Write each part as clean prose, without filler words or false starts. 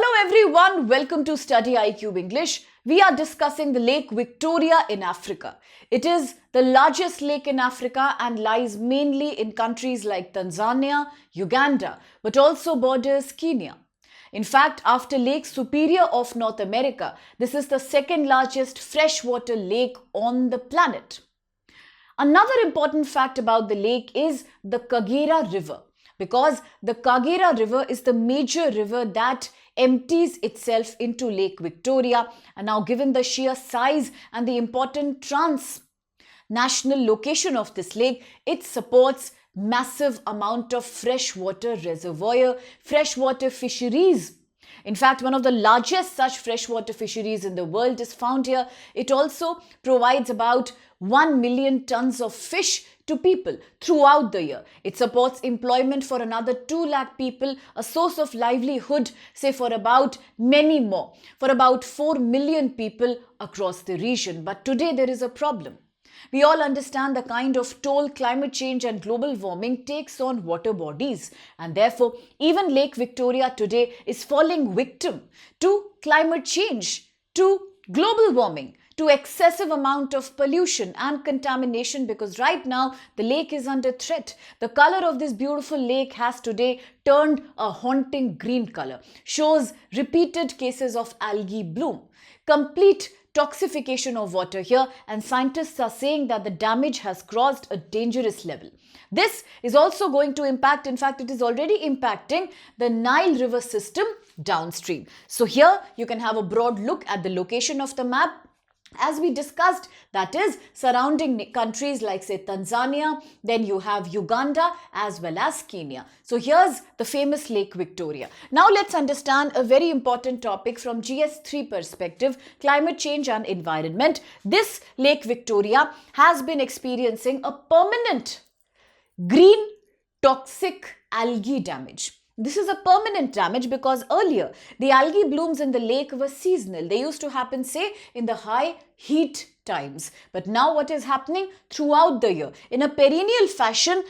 Hello everyone, welcome to StudyIQ English. We are discussing the Lake Victoria in Africa. It is the largest lake in Africa and lies mainly in countries like Tanzania, Uganda, but also borders Kenya. In fact, after Lake Superior of North America, this is the second largest freshwater lake on the planet. Another important fact about the lake is the Kagera River, because the Kagera River is the major river that empties itself into Lake Victoria, and now given the sheer size and the important transnational location of this lake, it supports massive amount of freshwater reservoir, freshwater fisheries. In fact, one of the largest such freshwater fisheries in the world is found here. It also provides about 1 million tons of fish to people throughout the year. It supports employment for another 2 lakh people, a source of livelihood, say for about many more, for about 4 million people across the region. But today there is a problem. We all understand the kind of toll climate change and global warming takes on water bodies, and therefore even Lake Victoria today is falling victim to climate change, to global warming, to excessive amount of pollution and contamination, because right now the lake is under threat. The color of this beautiful lake has today turned a haunting green color, shows repeated cases of algae bloom, complete toxification of water here, and scientists are saying that the damage has crossed a dangerous level. This is also going to impact, in fact it is already impacting the Nile River system downstream. So here you can have a broad look at the location of the map. As we discussed, that is surrounding countries like say Tanzania, then you have Uganda as well as Kenya. So here's the famous Lake Victoria. Now let's understand a very important topic from GS3 perspective, climate change and environment. This Lake Victoria has been experiencing a permanent green toxic algae damage. This is a permanent damage because earlier the algae blooms in the lake were seasonal. They used to happen, say, in the high heat times. But now what is happening throughout the year? In a perennial fashion,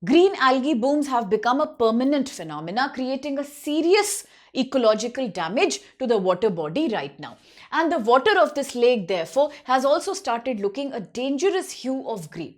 green algae blooms have become a permanent phenomena, creating a serious ecological damage to the water body right now. And the water of this lake, therefore, has also started looking a dangerous hue of green.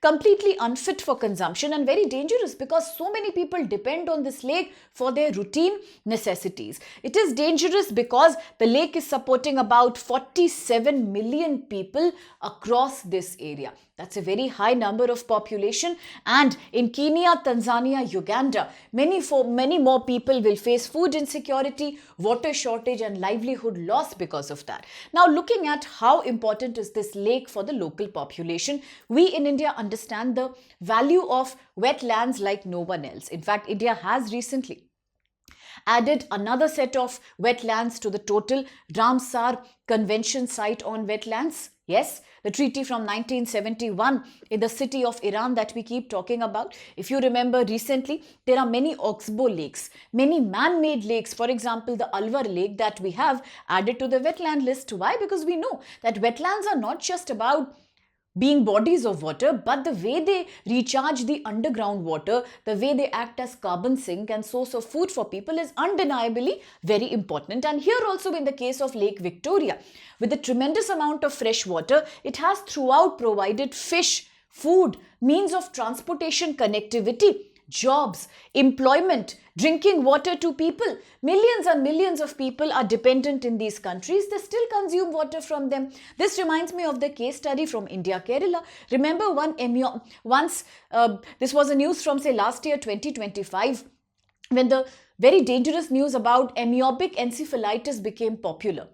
Completely unfit for consumption and very dangerous because so many people depend on this lake for their routine necessities. It is dangerous because the lake is supporting about 47 million people across this area. That's a very high number of population, and in Kenya, Tanzania, Uganda, many more people will face food insecurity, water shortage and livelihood loss because of that. Now looking at how important is this lake for the local population, we in India understand the value of wetlands like no one else. In fact, India has recently added another set of wetlands to the total Ramsar Convention site on wetlands. Yes, the treaty from 1971 in the city of Iran that we keep talking about. If you remember recently, there are many oxbow lakes, many man-made lakes. For example, the Alwar lake that we have added to the wetland list. Why? Because we know that wetlands are not just about being bodies of water, but the way they recharge the underground water, the way they act as carbon sink and source of food for people is undeniably very important. And here also in the case of Lake Victoria, with a tremendous amount of fresh water, it has throughout provided fish, food, means of transportation, connectivity, jobs, employment, drinking water to people. Millions and millions of people are dependent in these countries. They still consume water from them. This reminds me of the case study from India, Kerala. Remember this was a news from say last year 2025 when the very dangerous news about amyopic encephalitis became popular.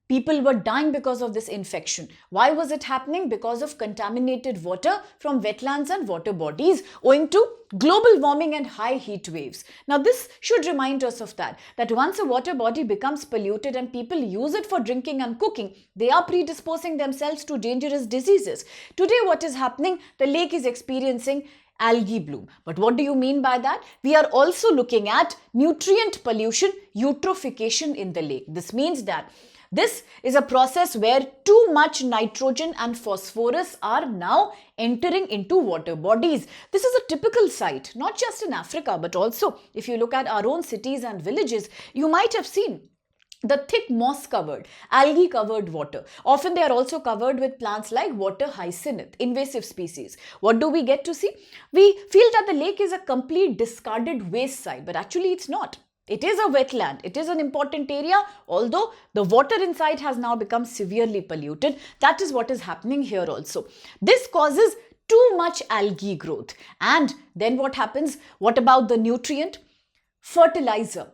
People were dying because of this infection. Why was it happening? Because of contaminated water from wetlands and water bodies owing to global warming and high heat waves. Now this should remind us of that once a water body becomes polluted and people use it for drinking and cooking, they are predisposing themselves to dangerous diseases. Today what is happening? The lake is experiencing algae bloom. But what do you mean by that? We are also looking at nutrient pollution, eutrophication in the lake. This means that This is a process where too much nitrogen and phosphorus are now entering into water bodies. This is a typical sight, not just in Africa, but also if you look at our own cities and villages, you might have seen the thick moss-covered, algae-covered water. Often they are also covered with plants like water hyacinth, invasive species. What do we get to see? We feel that the lake is a complete discarded waste site, but actually it's not. It is a wetland. It is an important area, although the water inside has now become severely polluted. That is what is happening here also. This causes too much algae growth. And then what happens? What about the nutrient? Fertilizer,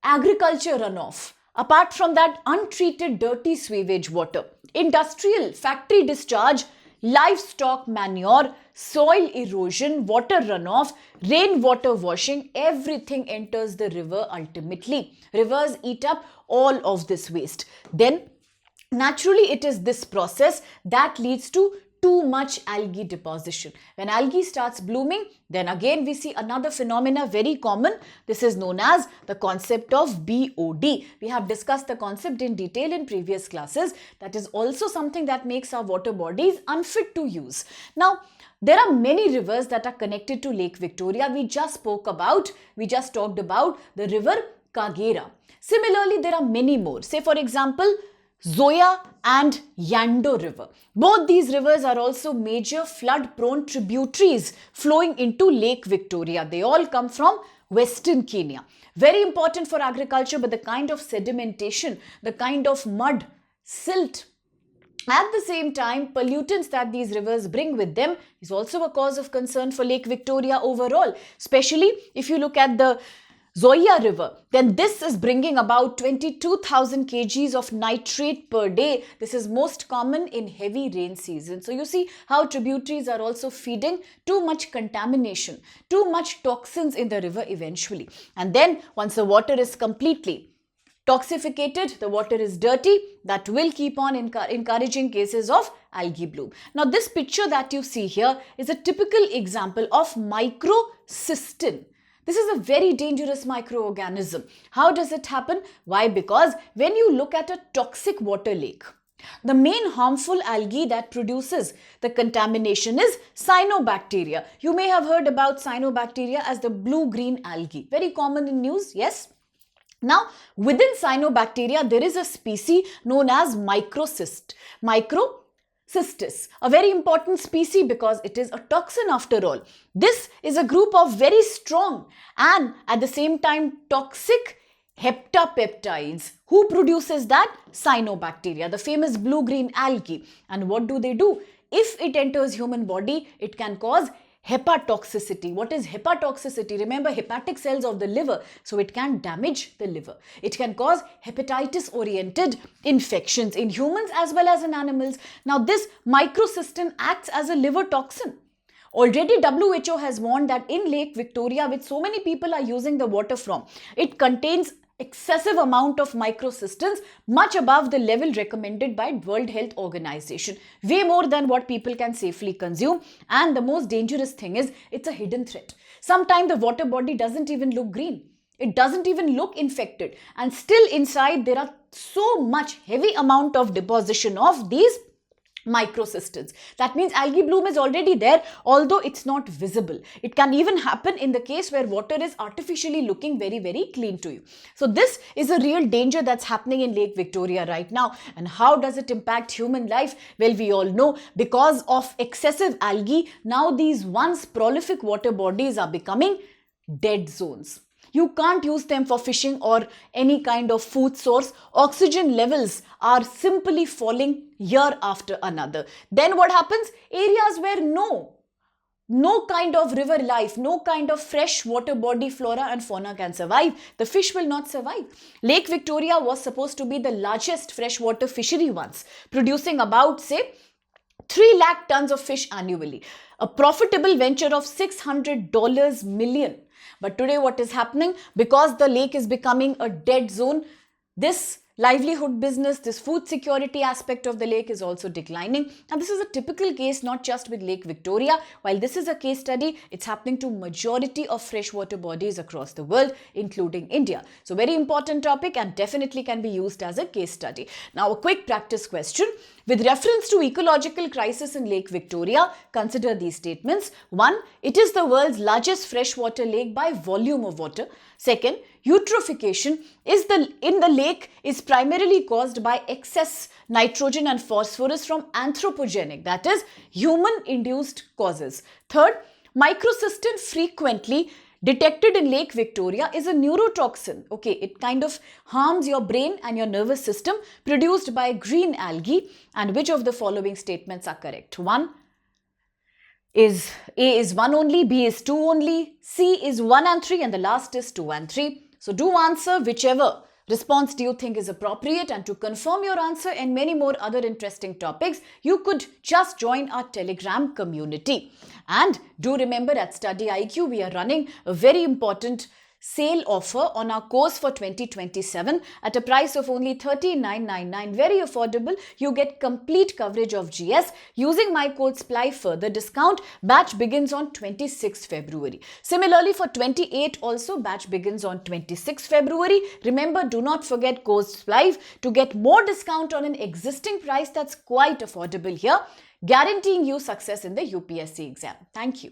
agriculture runoff. Apart from that, untreated dirty sewage water, industrial factory discharge, livestock manure, soil erosion, water runoff, rainwater washing, everything enters the river ultimately. Rivers eat up all of this waste. Then, naturally, it is this process that leads to too much algae deposition. When algae starts blooming, then again we see another phenomena very common. This is known as the concept of BOD. We have discussed the concept in detail in previous classes. That is also something that makes our water bodies unfit to use. Now, there are many rivers that are connected to Lake Victoria. We just talked about the river Kagera. Similarly, there are many more. Say for example, Zoya and Yando River. Both these rivers are also major flood-prone tributaries flowing into Lake Victoria. They all come from Western Kenya. Very important for agriculture, but the kind of sedimentation, the kind of mud, silt, at the same time, pollutants that these rivers bring with them is also a cause of concern for Lake Victoria overall. Especially if you look at the Zoya River, then this is bringing about 22,000 kgs of nitrate per day. This is most common in heavy rain season. So you see how tributaries are also feeding too much contamination, too much toxins in the river eventually. And then once the water is completely toxificated, the water is dirty, that will keep on encouraging cases of algae bloom. Now this picture that you see here is a typical example of microcystin. This is a very dangerous microorganism. How does it happen? Why? Because when you look at a toxic water lake, the main harmful algae that produces the contamination is Cyanobacteria. You may have heard about Cyanobacteria as the blue-green algae. Very common in news, yes? Now, within Cyanobacteria, there is a species known as Microcystis, a very important species because it is a toxin after all. This is a group of very strong and at the same time toxic heptapeptides. Who produces that? Cyanobacteria, the famous blue-green algae. And what do? If it enters human body, it can cause hepatotoxicity. What is hepatotoxicity? Remember, hepatic cells of the liver. So it can damage the liver. It can cause hepatitis-oriented infections in humans as well as in animals. Now, this microcystin acts as a liver toxin. Already WHO has warned that in Lake Victoria, which so many people are using the water from, it contains excessive amount of microcystins, much above the level recommended by World Health Organization. Way more than what people can safely consume. And the most dangerous thing is, it's a hidden threat. Sometimes the water body doesn't even look green. It doesn't even look infected. And still inside there are so much heavy amount of deposition of these microcystins. That means algae bloom is already there, although it's not visible. It can even happen in the case where water is artificially looking very, very clean to you. So this is a real danger that's happening in Lake Victoria right now. And how does it impact human life? Well, we all know because of excessive algae, now these once prolific water bodies are becoming dead zones. You can't use them for fishing or any kind of food source. Oxygen levels are simply falling year after another. Then what happens? Areas where no kind of river life, no kind of fresh water body flora and fauna can survive. The fish will not survive. Lake Victoria was supposed to be the largest freshwater fishery once, producing about, say, 3 lakh tons of fish annually. A profitable venture of $600 million. But today what is happening? Because the lake is becoming a dead zone, this livelihood business, this food security aspect of the lake is also declining. And this is a typical case not just with Lake Victoria. While this is a case study, it's happening to majority of freshwater bodies across the world, including India. So very important topic and definitely can be used as a case study. Now a quick practice question. With reference to ecological crisis in Lake Victoria, consider these statements. 1. It is the world's largest freshwater lake by volume of water. Second, eutrophication in the lake is primarily caused by excess nitrogen and phosphorus from anthropogenic, that is, human-induced causes. Third, microcystin frequently detected in Lake Victoria is a neurotoxin. Okay, it kind of harms your brain and your nervous system produced by green algae. And which of the following statements are correct? 1 is A is 1 only, B is 2 only, C is 1 and 3, and the last is 2 and 3. So do answer whichever response do you think is appropriate, and to confirm your answer and many more other interesting topics, you could just join our Telegram community. And do remember, at StudyIQ, we are running a very important sale offer on our course for 2027 at a price of only $39.99. Very affordable. You get complete coverage of GS using my code SPLY further discount. Batch begins on 26th February. Similarly, for 28 also, batch begins on 26th February. Remember, do not forget code SPLY to get more discount on an existing price that's quite affordable here, guaranteeing you success in the UPSC exam. Thank you.